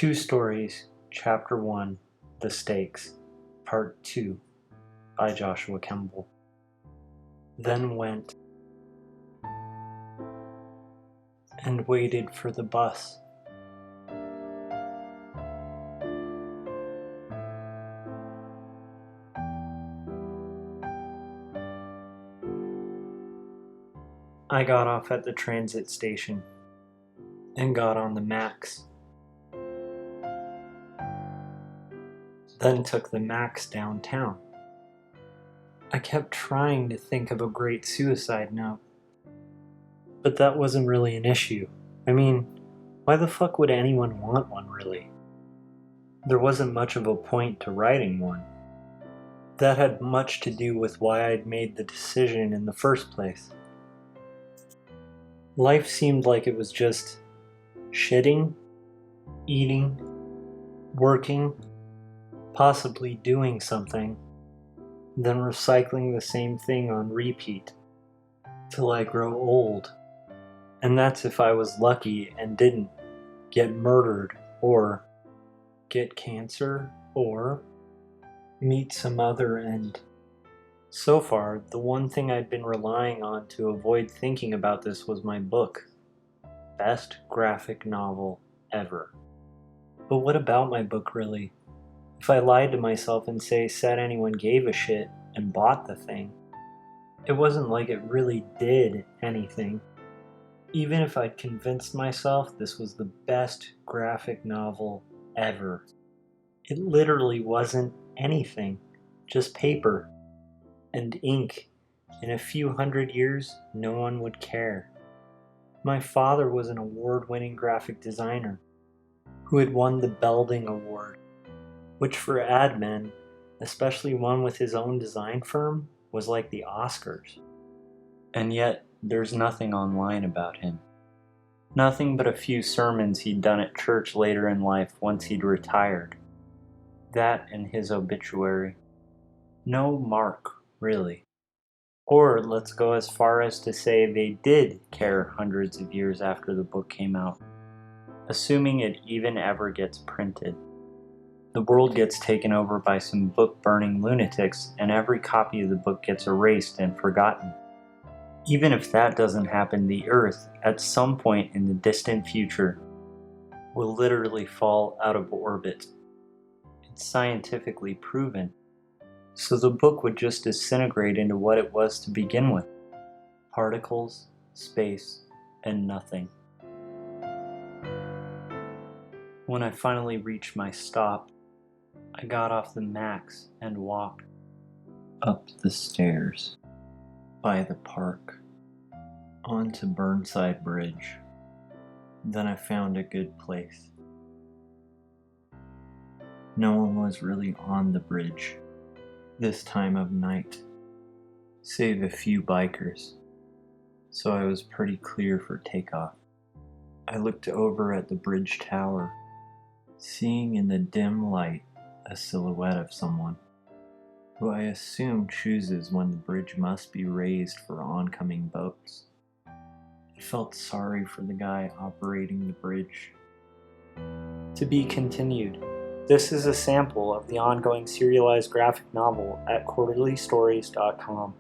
Two Stories, Chapter 1, The Stakes, Part 2, by Joshua Kemble. Then went and waited for the bus. I got off at the transit station and got on the Max. Then took the Max downtown. I kept trying to think of a great suicide note, but that wasn't really an issue. I mean, why the fuck would anyone want one, really? There wasn't much of a point to writing one. That had much to do with why I'd made the decision in the first place. Life seemed like it was just shitting, eating, working, possibly doing something, then recycling the same thing on repeat till I grow old. And that's if I was lucky and didn't get murdered or get cancer or meet some other end. So far, the one thing I'd been relying on to avoid thinking about this was my book. Best graphic novel ever. But what about my book, really? If I lied to myself and said anyone gave a shit and bought the thing, it wasn't like it really did anything. Even if I'd convinced myself this was the best graphic novel ever, it literally wasn't anything, just paper and ink. In a few hundred years, no one would care. My father was an award-winning graphic designer who had won the Belding Award, which for ad men, especially one with his own design firm, was like the Oscars. And yet, there's nothing online about him. Nothing but a few sermons he'd done at church later in life once he'd retired. That and his obituary. No mark, really. Or let's go as far as to say they did care hundreds of years after the book came out, assuming it even ever gets printed. The world gets taken over by some book-burning lunatics, and every copy of the book gets erased and forgotten. Even if that doesn't happen, the Earth, at some point in the distant future, will literally fall out of orbit. It's scientifically proven. So the book would just disintegrate into what it was to begin with. Particles, space, and nothing. When I finally reached my stop, I got off the Max and walked up the stairs, by the park, onto Burnside Bridge. Then I found a good place. No one was really on the bridge this time of night, save a few bikers, so I was pretty clear for takeoff. I looked over at the bridge tower, seeing in the dim light a silhouette of someone, who I assume chooses when the bridge must be raised for oncoming boats. I felt sorry for the guy operating the bridge. To be continued. This is a sample of the ongoing serialized graphic novel at quarterlystories.com.